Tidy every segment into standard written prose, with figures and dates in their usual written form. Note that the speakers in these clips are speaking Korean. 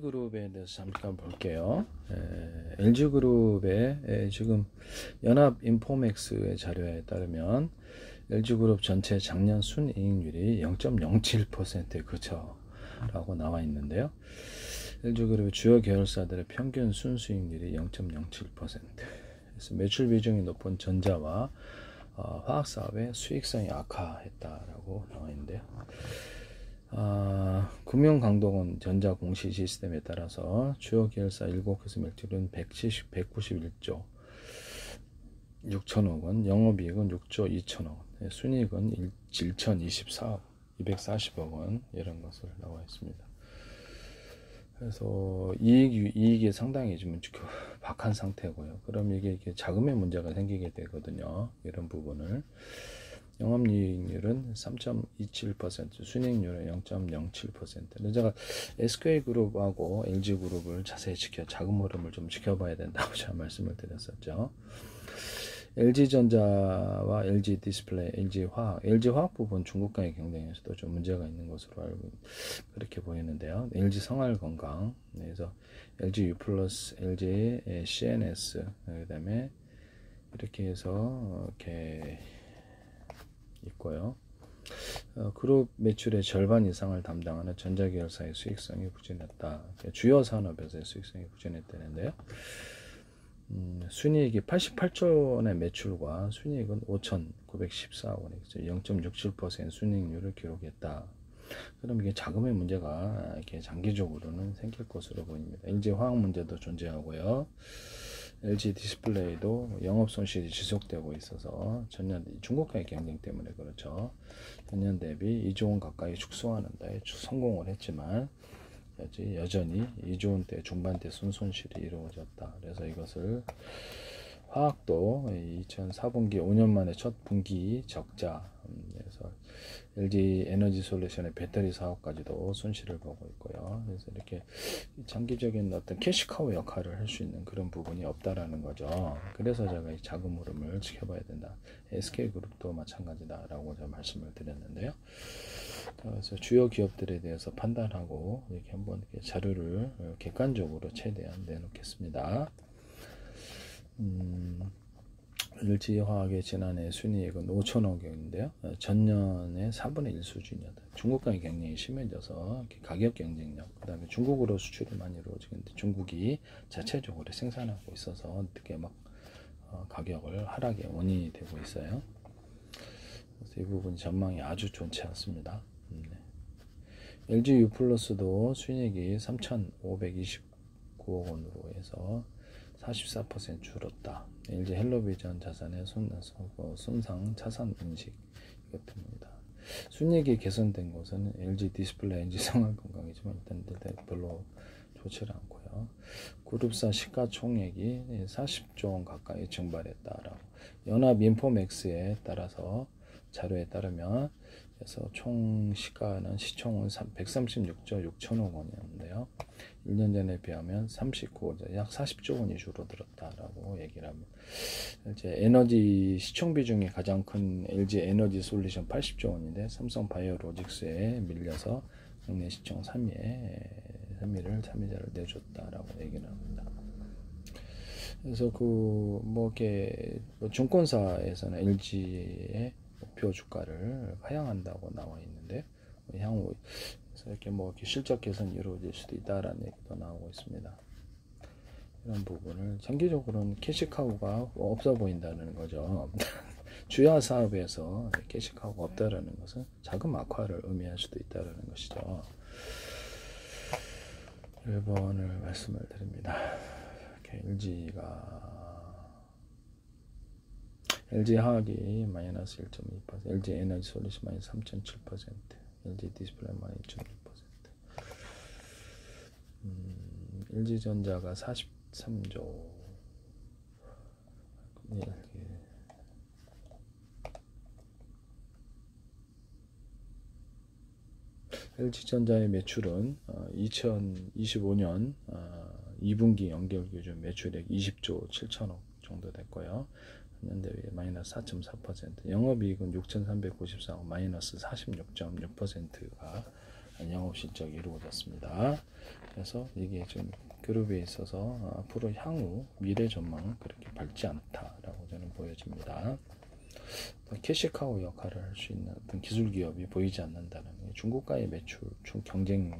그룹에 대해서 잠깐 볼게요. LG그룹의 지금 연합인포맥스의 자료에 따르면 LG그룹 전체 작년 순이익률이 0.07%에 그쳐라고 나와 있는데요. LG그룹의 주요 계열사들의 평균 순수익률이 0.07%. 그래서 매출 비중이 높은 전자와 화학사업의 수익성이 악화했다라고 나와 있는데요. 금융강동원 전자 공시 시스템에 따라서 주요 계열사 7곳의 매출은 191조 6천억 원, 영업이익은 6조 2천억 원, 순이익은 7,024억 240억 원 이런 것을 나와 있습니다. 그래서 이익이 상당히 지금 박한 상태고요. 그럼 이게 자금의 문제가 생기게 되거든요. 이런 부분을. 영업이익률은 3.27%, 순이익률은 0.07%. 제가 SK그룹하고 LG그룹을 자세히 자금 흐름을 좀 지켜봐야 된다고 제가 말씀을 드렸었죠. LG전자와 LG디스플레이, LG화학, LG화학 부분 중국과의 경쟁에서도 좀 문제가 있는 것으로 그렇게 보이는데요. LG생활건강, 그래서 LGU+, LG CNS, 그다음에 이렇게 해서 이렇게 있고요. 그룹 매출의 절반 이상을 담당하는 전자계열사의 수익성이 부진했다. 주요 산업에서의 수익성이 부진했다는데요. 순이익이 88조 원의 매출과 순이익은 5,914억 원이죠. 0.67% 순이익률을 기록했다. 그럼 이게 자금의 문제가 이렇게 장기적으로는 생길 것으로 보입니다. LG 화학 문제도 존재하고요. LG 디스플레이도 영업 손실이 지속되고 있어서 전년 중국과의 경쟁 때문에 그렇죠. 전년 대비 2조 원 가까이 축소하는 데 성공을 했지만 여전히 2조 원대 중반대 순손실이 이루어졌다. 그래서 이것을 화학도 2004분기 5년 만에 첫 분기 적자. 그래서 LG 에너지 솔루션의 배터리 사업까지도 손실을 보고 있고요. 그래서 이렇게 장기적인 어떤 캐시카우 역할을 할 수 있는 그런 부분이 없다라는 거죠. 그래서 제가 이 자금 흐름을 지켜봐야 된다. SK그룹도 마찬가지다라고 제가 말씀을 드렸는데요. 그래서 주요 기업들에 대해서 판단하고 이렇게 한번 이렇게 자료를 객관적으로 최대한 내놓겠습니다. LG화학의 지난해 순이익은 5천억 원인데요. 전년의 4분의 1 수준이었다. 중국과의 경쟁이 심해져서 가격 경쟁력, 그 다음에 중국으로 수출이 많이 이루어지는데 중국이 자체적으로 생산하고 있어서 어떻게 막 가격을 하락의 원인이 되고 있어요. 그래서 이 부분 전망이 아주 좋지 않습니다. LGU+도 순이익이 3,529억 원으로 해서 44% 줄었다. LG 헬로비전 자산의 손상 차산 인식 이것 때문이다. 순이익이 개선된 것은 LG 디스플레이, LG 생활건강이지만 일단 별로 좋지 않고요. 그룹사 시가총액이 40조 원 가까이 증발했다라고. 연합인포맥스에 따라서 자료에 따르면 그래서 총 시가는 시총은 136조 6천억 원이었는데요. 1년 전에 비하면 39조, 약 40조 원이 줄어들었다라고 얘기를 합니다. 이제 에너지 시총 비중이 가장 큰 LG 에너지 솔루션 80조 원인데 삼성 바이오로직스에 밀려서 국내 시총 3위를 내줬다라고 얘기를 합니다. 그래서 이렇게 증권사에서는 LG의 목표 주가를 하향한다고 나와 있는데 향후 이렇게 이렇게 실적 개선이 이루어질 수도 있다라는 얘기도 나오고 있습니다. 이런 부분을 장기적으로는 캐시카우가 없어 보인다는 거죠. 주요 사업에서 캐시카우가 없다라는 것은 자금 악화를 의미할 수도 있다라는 것이죠. 1번을 말씀을 드립니다. LG화학이 마이너스 1.2%, LG 에너지 솔루션 마이너스 3.7%, LG 디스플레이 마이너스 2.6%. LG전자가 43조. LG전자의 매출은 2025년 2분기 연결 기준 매출액 20조 7천억 정도 됐고요. 년 대비 마이너스 4.4%, 영업이익은 6,394억 마이너스 46.6%가 영업 실적이 이루어졌습니다. 그래서 이게 좀 그룹에 있어서 앞으로 향후 미래 전망은 그렇게 밝지 않다라고 저는 보여집니다. 캐시카우 역할을 할 수 있는 어떤 기술 기업이 보이지 않는다는 중국과의 매출 경쟁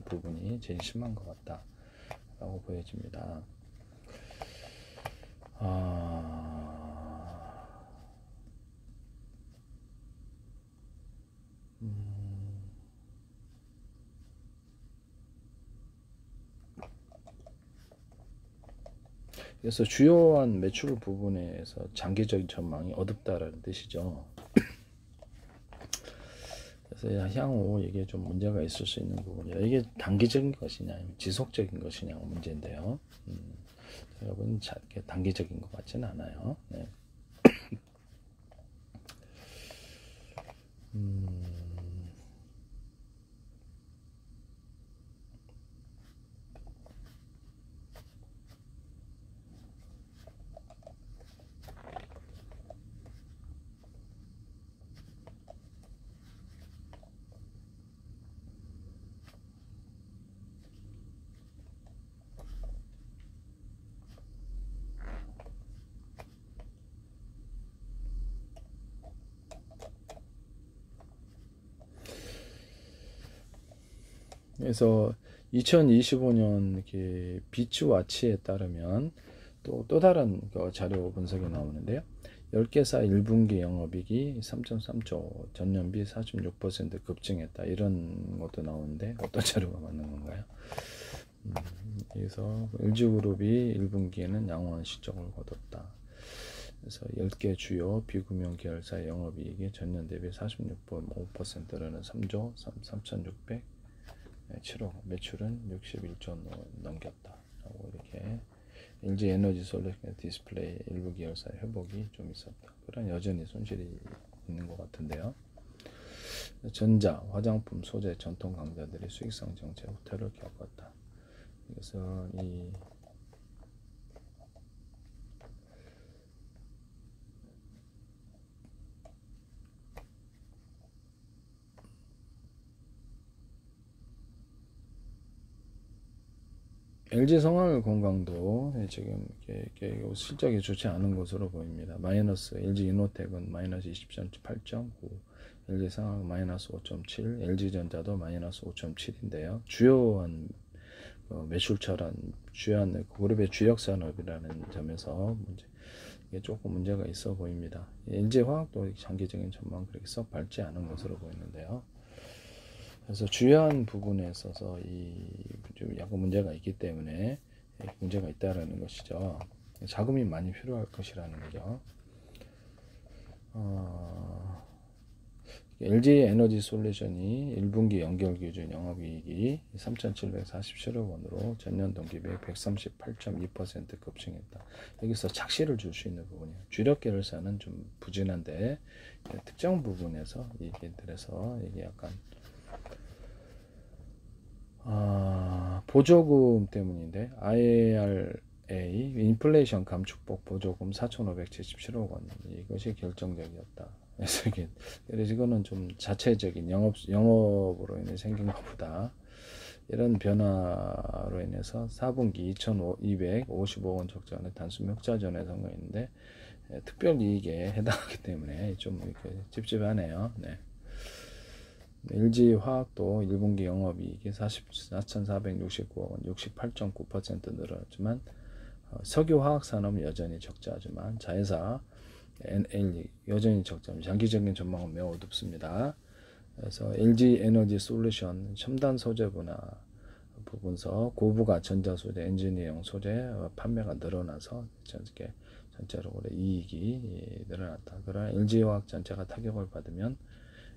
부분이 제일 심한 것 같다라고 보여집니다. 그래서 주요한 매출 부분에서 장기적인 전망이 어둡다라는 뜻이죠. 그래서 향후 이게 좀 문제가 있을 수 있는 부분이라 이게 단기적인 것이냐 아니면 지속적인 것이냐가 문제인데요. 여러분 단기적인 것 같지는 않아요. 네. 그래서 2025년 비츠와치에 따르면 또 다른 자료 분석이 나오는데요. 10개사 1분기 영업이익이 3.3조, 전년비 46% 급증했다. 이런 것도 나오는데 어떤 자료가 맞는 건가요? 그래서 LG그룹이 1분기에는 양호한 실적을 거뒀다. 그래서 10개 주요 비금융 계열사의 영업이익이 전년 대비 46.5%라는 3조 3,607억, 매출은 61조 넘겼다라고 이렇게 LG 에너지 솔루션 디스플레이 일부 계열사의 회복이 좀 있었다. 그런 여전히 손실이 있는 것 같은데요. 전자, 화장품, 소재, 전통 강자들이 수익성 정체 후퇴를 겪었다. 그래서 이 LG 성황건강도 지금 실적이 좋지 않은 것으로 보입니다. 마이너스 LG 이노텍은 마이너스 20.8.9, LG 상황 마이너스 5.7, LG전자도 마이너스 5.7인데요. 주요한 매출처럼 주요한 그룹의 주력 산업이라는 점에서 이게 조금 문제가 있어 보입니다. LG화학도 장기적인 전망 그렇게 썩 밝지 않은 것으로 보이는데요. 그래서 주요한 부분에 있어서 좀 약간 문제가 있기 때문에 문제가 있다라는 것이죠. 자금이 많이 필요할 것이라는 거죠. LG 에너지 솔루션이 1분기 연결 기준 영업이익이 3,747억 원으로 전년 동기 비해 138.2% 급증했다. 여기서 착시를 줄 수 있는 부분이에요. 주력 계열사는 좀 부진한데 특정 부분에서 이들에서 이게 약간 보조금 때문인데 IRA 인플레이션 감축법 보조금 4,577억 원 이것이 결정적이었다. 그래서 이거는 좀 자체적인 영업으로 인해 생긴 것보다 이런 변화로 인해서 4분기 2,255억 원 적자는 단순 흑자전에 성공했는데 특별 이익에 해당하기 때문에 좀 이렇게 찝찝하네요. 네. LG화학도 1분기 영업이익이 4,469억 원, 68.9% 늘었지만 석유화학산업은 여전히 적자지만 자회사 NL 여전히 적자입니다. 장기적인 전망은 매우 어둡습니다. 그래서 LG 에너지 솔루션 첨단 소재 분야 부분서 고부가 전자소재, 엔지니어용 소재 판매가 늘어나서 전체적으로 이익이 늘어났다. 그러나 LG화학 전체가 타격을 받으면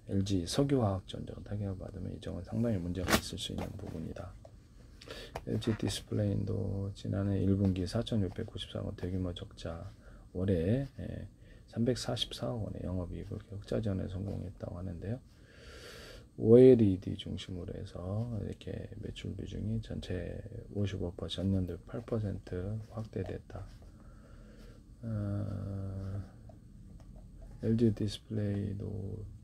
LG 석유화학전자가 타격을 받으면 이 점은 상당히 문제가 있을 수 있는 부분이다. LG 디스플레이도 지난해 1분기 4,694원 대규모 적자, 올해 344억 원의 영업이익을 흑자전에 성공했다고 하는데요. OLED 중심으로 해서 이렇게 매출 비중이 전체 55%, 전년 대비 8% 확대됐다. LG 디스플레이도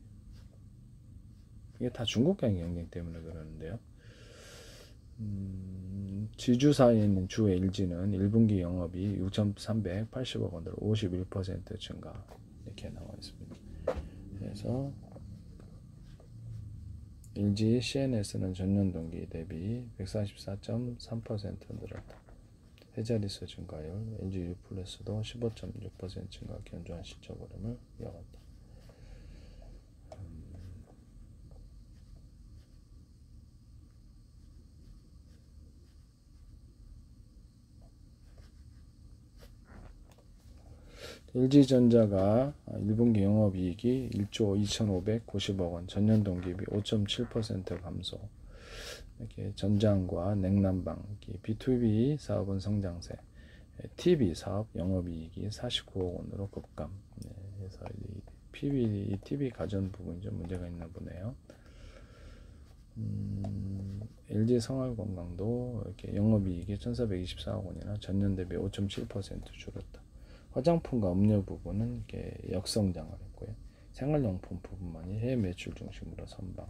이게 다 중국gang 경쟁 때문에 그러는데요. 지주사에 있는 주 LG는 1분기 영업이 6,380억 원으로 51% 증가 이렇게 나와 있습니다. 그래서 LG CNS는 전년 동기 대비 144.3% 늘었다. 해자리수 증가율, LG U+도 15.6% 증가 견조한 실적 흐름을 이어갔다. LG전자가 1분기 영업이익이 1조 2,590억 원, 전년 동기 대비 5.7% 감소. 이렇게 전장과 냉난방, B2B 사업은 성장세, TV 사업 영업이익이 49억 원으로 급감. 네, 그래서 이 TV 가전 부분이 좀 문제가 있나 보네요. LG 생활건강도 이렇게 영업이익이 1,424억 원이나 전년 대비 5.7% 줄었다. 화장품과 음료 부분은 이렇게 역성장을 했고요. 생활용품 부분만이 해외 매출 중심으로 선방.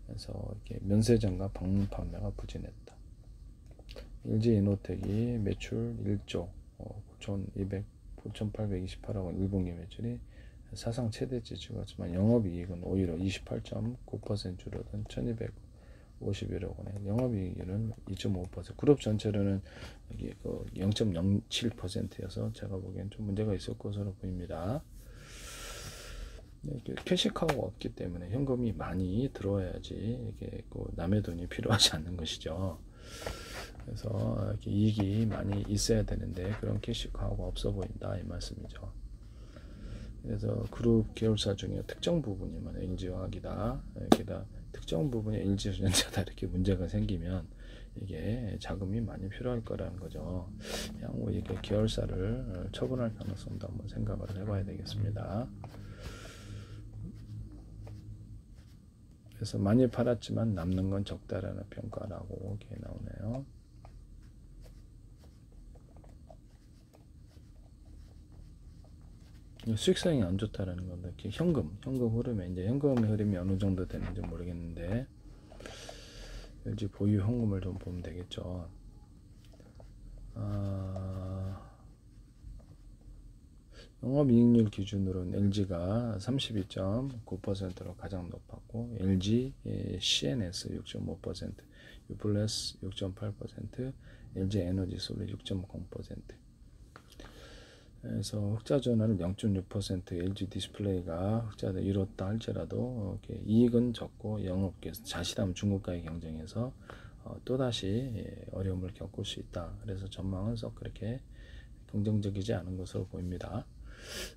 그래서 이렇게 면세점과 방문 판매가 부진했다. LG 이노텍이 매출 1조 9,828억 원 1분기 매출이 사상 최대치 찍었지만 영업이익은 오히려 28.9% 줄어든 1,251억 원에 영업이익은 2.5%. 그룹 전체로는 이게 0.07%여서 제가 보기엔 좀 문제가 있을 것으로 보입니다. 캐시카우가 없기 때문에 현금이 많이 들어와야지 이게 남의 돈이 필요하지 않는 것이죠. 그래서 이렇게 이익이 많이 있어야 되는데 그런 캐시카우가 없어 보인다 이 말씀이죠. 그래서 그룹 계열사 중에 특정 부분이면 LG화학이다, 게다가 특정 부분이 LG전자다 이렇게 문제가 생기면 이게 자금이 많이 필요할 거라는 거죠. 향후 이게 계열사를 처분할 가능성도 한번 생각을 해봐야 되겠습니다. 그래서 많이 팔았지만 남는 건 적다라는 평가라고 이렇게 나오네요. 수익성이 안 좋다라는 건데 현금 흐름에 이제 현금의 흐름이 어느 정도 되는지 모르겠는데 LG 보유 현금을 좀 보면 되겠죠. 영업이익률 기준으로는 LG가 32.9%로 가장 높았고 LG CNS 6.5%, U+6.8%, LG 에너지솔루션 6.0%. 그래서 흑자 전환을 0.6%, LG 디스플레이가 흑자를 이뤘다 할지라도 이익은 적고 영업계에서 자칫하면 중국과의 경쟁에서 또다시 어려움을 겪을 수 있다. 그래서 전망은 썩 그렇게 긍정적이지 않은 것으로 보입니다.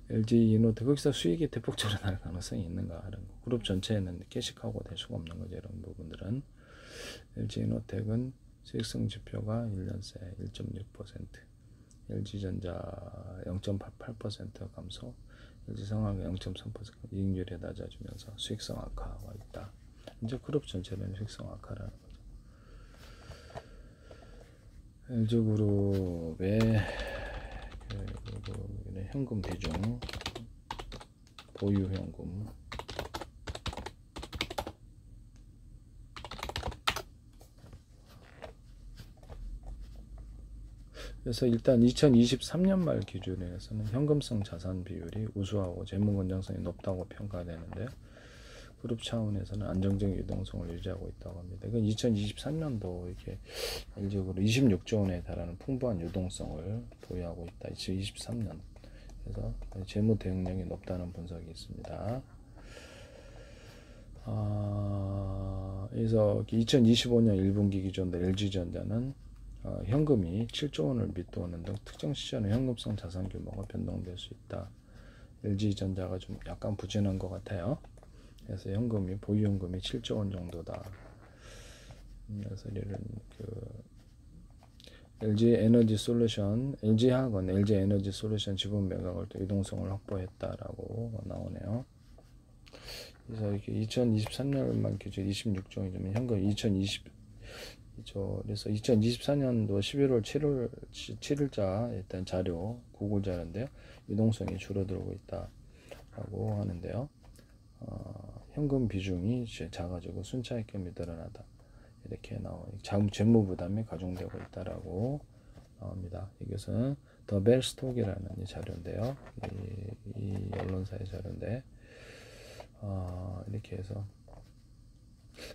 LG 이노텍 거기서 수익이 대폭적으로 날 가능성이 있는가 하는 거. 그룹 전체에는 캐시카우가 될 수가 없는 거죠. 이런 부분들은 LG 이노텍은 수익성 지표가 1년 새 1.6%, LG전자 0.88% 감소, LG생활 0.3% 이익률이 낮아지면서 수익성 악화가 있다. 이제 그룹 전체는 수익성 악화라는 거죠. LG그룹의 현금 비중, 보유 현금, 그래서 일단 2023년 말 기준에서는 현금성 자산 비율이 우수하고 재무 건전성이 높다고 평가되는데 그룹 차원에서는 안정적인 유동성을 유지하고 있다고 합니다. 이건 2023년도 이렇게 LG그룹 26조 원에 달하는 풍부한 유동성을 보유하고 있다. 2023년. 그래서 재무 대응력이 높다는 분석이 있습니다. 그래서 2025년 1분기 기준으로 LG전자는 현금이 7조 원을 밑도는 등 특정 시점의 현금성 자산 규모가 변동될 수 있다. LG전자가 좀 약간 부진한 것 같아요. 그래서 현금이 보유 현금이 7조 원 정도다. 그래서 이런 LG 에너지 솔루션, LG화학은 LG 에너지 솔루션 지분 매각을 또 유동성을 확보했다라고 나오네요. 그래서 이렇게 2023년만 기준 26조이면 현금 2020조 그래서 2024년도 11월 7일자 일단 자료 구글 자료인데요. 유동성이 줄어들고 있다라고 하는데요. 현금 비중이 작아지고 순차익금이 늘어나다. 이렇게 나와요. 재무 부담이 가중되고 있다라고 나옵니다. 이것은 더 벨스톡이라는 자료인데요. 이 언론사의 자료인데 이렇게 해서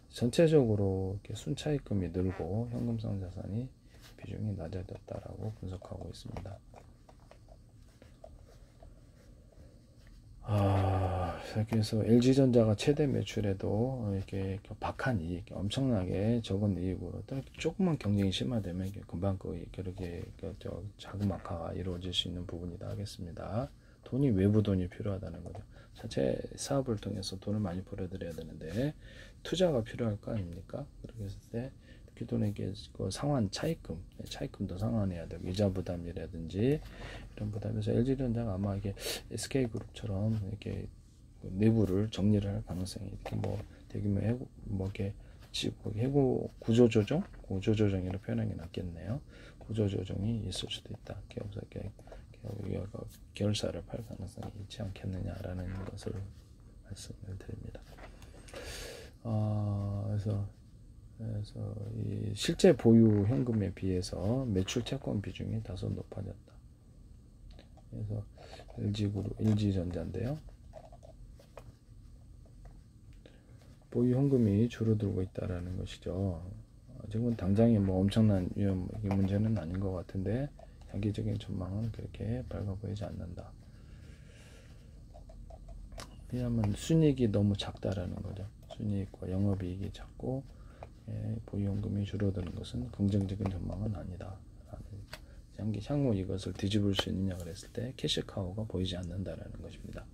전체적으로 이렇게 순차익금이 늘고 현금성 자산이 비중이 낮아졌다라고 분석하고 있습니다. 그래서 LG전자가 최대 매출에도 이렇게 박한 이익, 엄청나게 적은 이익으로 조금만 경쟁이 심화되면 금방 그렇게 자그마화가 이루어질 수 있는 부분이다 하겠습니다. 돈이 외부 돈이 필요하다는 거죠. 자체 사업을 통해서 돈을 많이 벌어들여야 되는데 투자가 필요할 거 아닙니까? 그렇게 했을 때 기존에게 그 상환 차입금도 상환해야 되고 이자 부담이라든지 이런 부담에서 LG전자가 아마 이게 SK그룹처럼 이렇게 내부를 정리를 할 가능성이 이렇게 뭐 대규모 해고 뭐 이렇게 해고 구조조정이라고 표현하는 게 낫겠네요. 구조조정이 있을 수도 있다. 결사를 팔 가능성이 있지 않겠느냐라는 것을 말씀을 드립니다. 그래서 이 실제 보유 현금에 비해서 매출 채권 비중이 다소 높아졌다. 그래서 LG전자인데요. 보유 현금이 줄어들고 있다라는 것이죠. 지금은 당장에 뭐 엄청난 위험 문제는 아닌 것 같은데 장기적인 전망은 그렇게 밝아 보이지 않는다. 왜냐하면 순이익이 너무 작다라는 거죠. 순이익과 영업이익이 작고 보유 현금이 줄어드는 것은 긍정적인 전망은 아니다. 향후 이것을 뒤집을 수 있느냐 그랬을 때 캐시카우가 보이지 않는다라는 것입니다.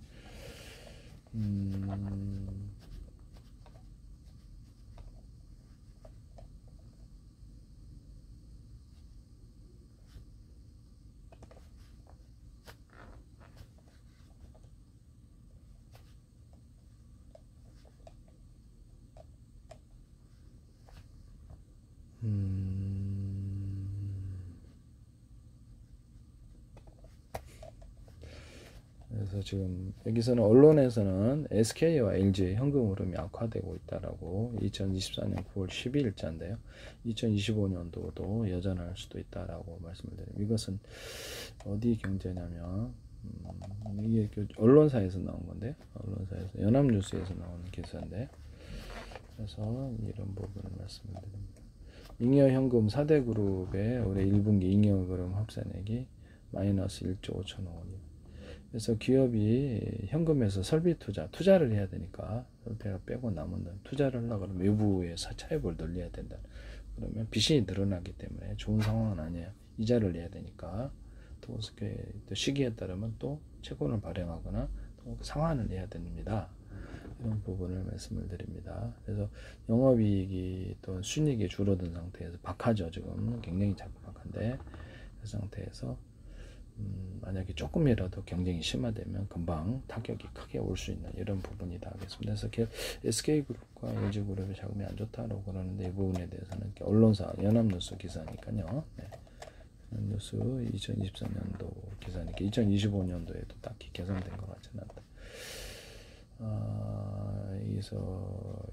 그래서 지금 여기서는 언론에서는 SK와 LG의 현금 흐름이 악화되고 있다라고 2024년 9월 12일자인데요. 2025년도도 여전할 수도 있다라고 말씀을 드립니다. 이것은 어디 경제냐면 이게 언론사에서 나온 건데 언론사에서 연합뉴스에서 나오는 기사인데 그래서 이런 부분을 말씀을 드립니다. 잉여현금 4대 그룹의 올해 1분기 잉여흐름 합산액이 마이너스 1조 5천억 원이에요. 그래서 기업이 현금에서 설비 투자를 해야 되니까 설비가 빼고 남은 돈 투자를 하려고 하면 외부의 차입을 늘려야 된다. 그러면 빚이 늘어나기 때문에 좋은 상황은 아니에요. 이자를 내야 되니까 또 시기에 따르면 또 채권을 발행하거나 또 상환을 해야 됩니다. 이런 부분을 말씀을 드립니다. 그래서 영업이익이 또 순이익이 줄어든 상태에서 박하죠. 지금 굉장히 박한데 그 상태에서 만약에 조금이라도 경쟁이 심화되면 금방 타격이 크게 올 수 있는 이런 부분이다 하겠습니다. 그래서 SK그룹과 LG그룹의 자금이 안 좋다고 그러는데 이 부분에 대해서는 언론사 연합뉴스 기사니까요. 네. 연합뉴스 2024년도 기사니까 2025년도에도 딱히 개선된 것 같지는 않다. 여기서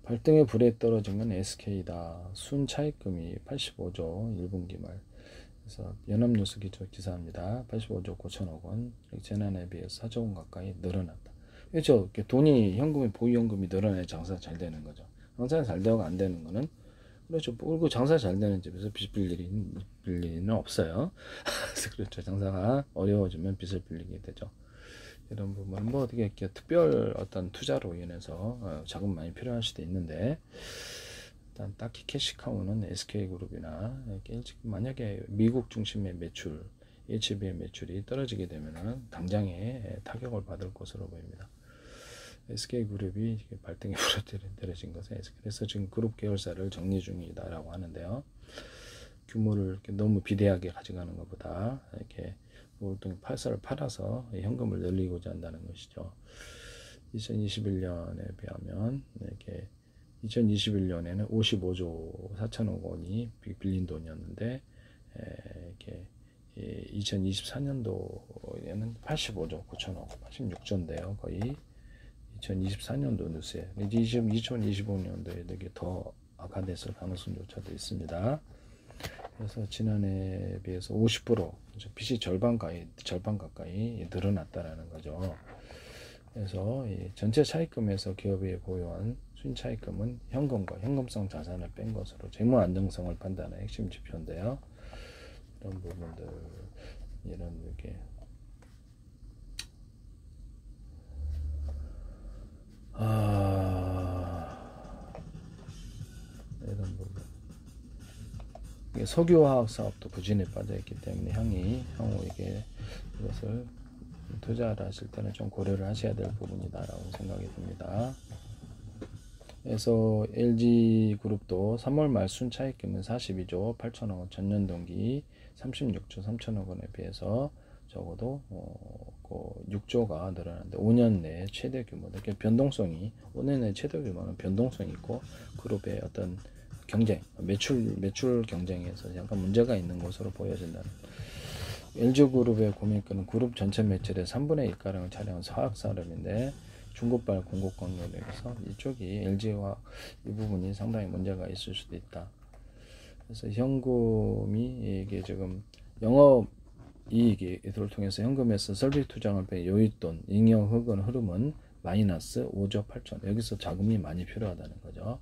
발등에 불에 떨어진 건 SK다. 순차익금이 85조 1분기 말. 그래서 연합뉴스 기사입니다. 85조 9천억 원. 재난에 비해서 4조 원 가까이 늘어났다. 그렇죠. 돈이 보유 현금이 늘어나야 장사가 잘 되는 거죠. 장사가 잘 되고 안 되는 거는 그렇죠. 그리고 장사 잘 되는 집에서 빚 빌릴 일은 없어요. 그래서 그렇죠. 장사가 어려워지면 빚을 빌리게 되죠. 이런 부분은 뭐 어떻게 특별 어떤 투자로 인해서 자금 많이 필요할 수도 있는데 일단 딱히 캐시카우는 SK그룹이나 만약에 미국 중심의 매출, HB의 매출이 떨어지게 되면은 당장에 타격을 받을 것으로 보입니다. SK그룹이 발등에 불어들여진 것은 그래서 지금 그룹 계열사를 정리 중이다라고 하는데요. 규모를 이렇게 너무 비대하게 가져가는 것보다 이렇게 팔사를 팔아서 현금을 늘리고자 한다는 것이죠. 2021년에 비하면 이렇게 2021년에는 55조 4천억 원이 빌린 돈이었는데 이렇게 2024년도에는 85조 9천억, 86조인데요. 거의 2024년도 뉴스에 이제 2025년도에 이게 더 악화됐을 가능성조차도 있습니다. 그래서 지난해에 비해서 50% 빚이 절반 가까이 늘어났다라는 거죠. 그래서 이 전체 차입금에서 기업이 보유한 순 차입금은 현금과 현금성 자산을 뺀 것으로 재무 안정성을 판단하는 핵심 지표인데요. 이런 부분들, 이런 게 이런 부분. 석유화학 사업도 부진에 빠져 있기 때문에 향후 이것을 투자를 하실 때는 좀 고려를 하셔야 될 부분이다라고 생각이 듭니다. 그래서 LG그룹도 3월 말 순차익금은 42조 8천억 원, 전년 동기 36조 3천억 원에 비해서 적어도 6조가 늘어났는데 5년 내 최대 규모, 이렇게 변동성이 5년 내 최대 규모는 변동성이 있고 그룹의 어떤 경쟁, 매출 경쟁에서 약간 문제가 있는 것으로 보여진다는. LG그룹의 고민권은 그룹 전체 매출의 3분의 1가량을 차지하는 화학 산업인데 중고발 공급 관계에서 이쪽이 LG와 이 부분이 상당히 문제가 있을 수도 있다. 그래서 현금이 이게 지금 영업 이익을 통해서 현금에서 설비 투자을 빼 여윳돈 잉여 흐름은 마이너스 5조 8천. 여기서 자금이 많이 필요하다는 거죠.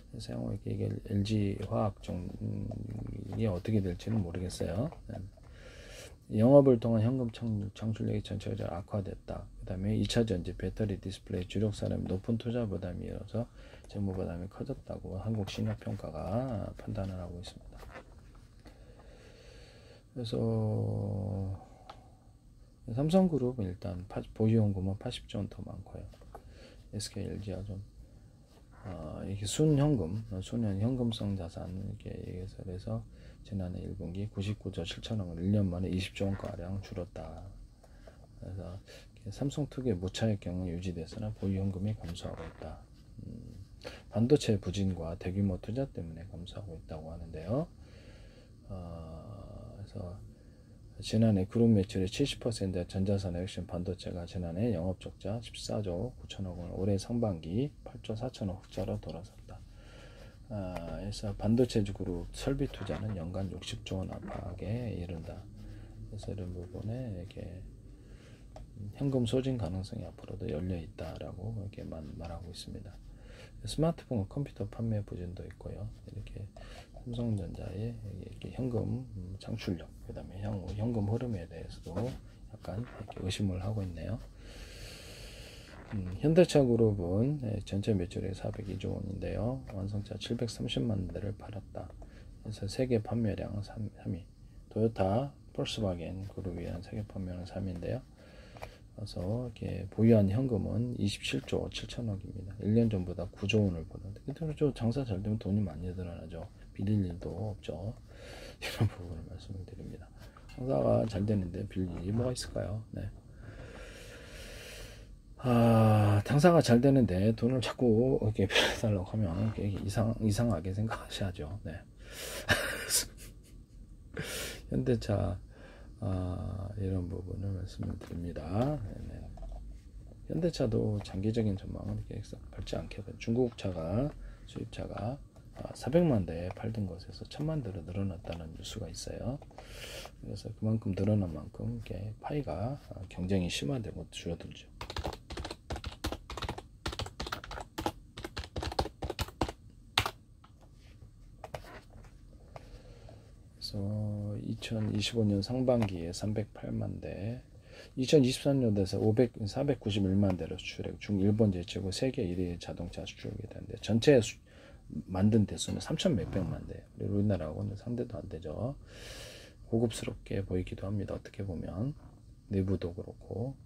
그래서 향후 이게 LG 화학 이게 어떻게 될지는 모르겠어요. 영업을 통한 현금 창출력이 전체적으로 악화됐다. 그 다음에 2차 전지, 배터리, 디스플레이, 주력 산업이 높은 투자 부담이 일어서 재무 부담이 커졌다고 한국신용평가가 판단을 하고 있습니다. 그래서 삼성그룹은 일단 보유연금은 80조 원 더 많고요. SK, LG가 좀 이게 현금성 자산 그래서 지난해 1분기 99조 7천억 원, 1년 만에 20조 원가량 줄었다. 그래서 삼성 특유의 무차익 경영이 유지돼서나 보유 현금이 감소하고 있다. 반도체 부진과 대규모 투자 때문에 감소하고 있다고 하는데요. 그래서 지난해 그룹 매출의 70%의 전자산업 핵심 반도체가 지난해 영업적자 14조 9천억 원, 올해 상반기 8조 4천억 흑자로 돌아섰다. 그래서 반도체 그룹 설비 투자는 연간 60조 원 안팎에 이른다. 그래서 이런 부분에 이렇게 현금 소진 가능성이 앞으로도 열려 있다라고 이렇게 말하고 있습니다. 스마트폰, 컴퓨터 판매 부진도 있고요. 이렇게 삼성전자의 이렇게 현금 창출력, 그 다음에 향후 현금 흐름에 대해서도 약간 이렇게 의심을 하고 있네요. 현대차 그룹은 전체 매출이 402조 원인데요. 완성차 730만 대를 팔았다. 그래서 세계 판매량 3위. 토요타, 폴스바겐 그룹이 한 세계 판매량 3위인데요. 그래서 이렇게 보유한 현금은 27조 7천억입니다. 1년 전보다 9조 원을 버는데, 그때로 장사 잘 되면 돈이 많이 늘어나죠. 빌릴 일도 없죠. 이런 부분을 말씀을 드립니다. 장사가 잘 되는데 빌릴 일이 뭐가 있을까요? 네. 장사가 잘 되는데 돈을 자꾸 이렇게 빌려달라고 하면 이상하게 생각하셔야죠. 네. 현대차 이런 부분을 말씀을 드립니다. 네. 현대차도 장기적인 전망은 이렇게 밝지 않게 중국 차가 수입차가 400만 대 팔던 것에서 1000만 대로 늘어났다는 뉴스가 있어요. 그래서 그만큼 늘어난 만큼 이렇게 파이가 경쟁이 심화되고 줄어들죠. 그래서 2025년 상반기에 308만 대, 2023년도에서 491만 대로 수출했고 일본 제치고 세계 1위 자동차 수출국이 되는데 전체 만든 대수는 3천 몇백만 대. 우리나라하고는 상대도 안 되죠. 고급스럽게 보이기도 합니다. 어떻게 보면 내부도 그렇고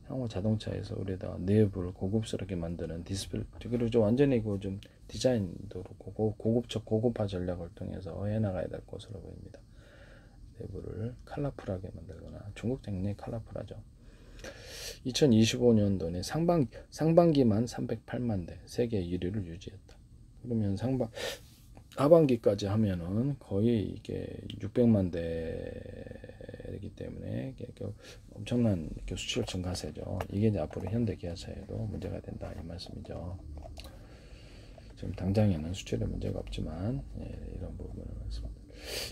향후 자동차에서 우리가 내부를 고급스럽게 만드는 디스플레이, 그리고 완전히 좀 디자인도 그렇고 고급화 전략을 통해서 해나가야 될 것으로 보입니다. 내부를 컬러풀하게 만들거나, 중국 굉장히 컬러풀하죠. 2025년도에 상반기만 308만 대, 세계 1위를 유지했다. 그러면 하반기까지 하면은 거의 이게 600만 대이기 때문에 엄청난 수출 증가세죠. 이게 이제 앞으로 현대 기아차에도 문제가 된다 이 말씀이죠. 지금 당장에는 수출에 문제가 없지만 이런 부분을 말씀드립니다.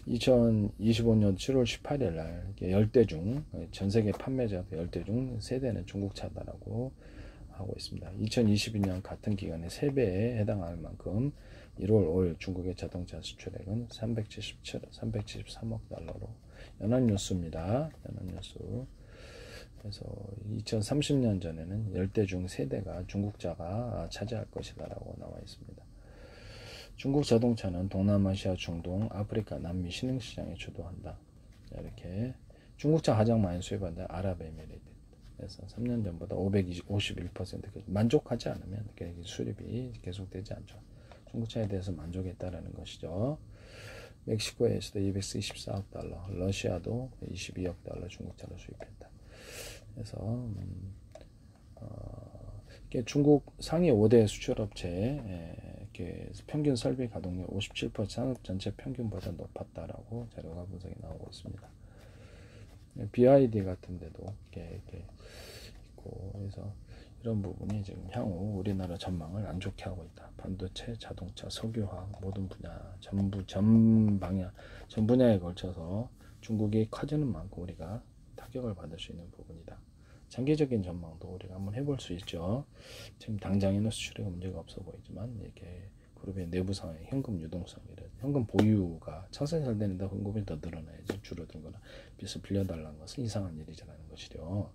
2025년 7월 18일 날 10대 중 전 세계 판매자 10대 중 3대는 중국차다라고 하고 있습니다. 2022년 같은 기간에 3배에 해당할 만큼 1월 5일 중국의 자동차 수출액은 373억 달러로 연합뉴스입니다. 연합뉴스. 그래서 2030년 전에는 10대 중 3대가 중국차가 차지할 것이다 라고 나와 있습니다. 중국 자동차는 동남아시아, 중동, 아프리카, 남미 신흥시장에 주도한다. 이렇게 중국차 가장 많이 수입한다. 아랍에미리트. 그래서 3년 전보다 551% 만족하지 않으면 수입이 계속되지 않죠. 중국차에 대해서 만족했다라는 것이죠. 멕시코에서도 224억 달러, 러시아도 22억 달러 중국차를 수입했다. 그래서 중국 상위 5대 수출업체 평균 설비 가동률 57% 산업 전체 평균보다 높았다라고 자료가 분석이 나오고 있습니다. BYD 같은 데도 이렇게 있고, 그래서 이런 부분이 지금 향후 우리나라 전망을 안 좋게 하고 있다. 반도체, 자동차, 석유화학 모든 분야 전부 전 분야에 걸쳐서 중국이 커지는 만큼 우리가 타격을 받을 수 있는 부분이다. 장기적인 전망도 우리가 한번 해볼 수 있죠. 지금 당장에는 수출에 문제가 없어 보이지만 이렇게 그룹의 내부 상황의 현금 유동성이라 현금 보유가 차선이 잘 되는데 현금이 더 늘어나야지 줄어들거나 빚을 빌려달라는 것은 이상한 일이라는 것이죠.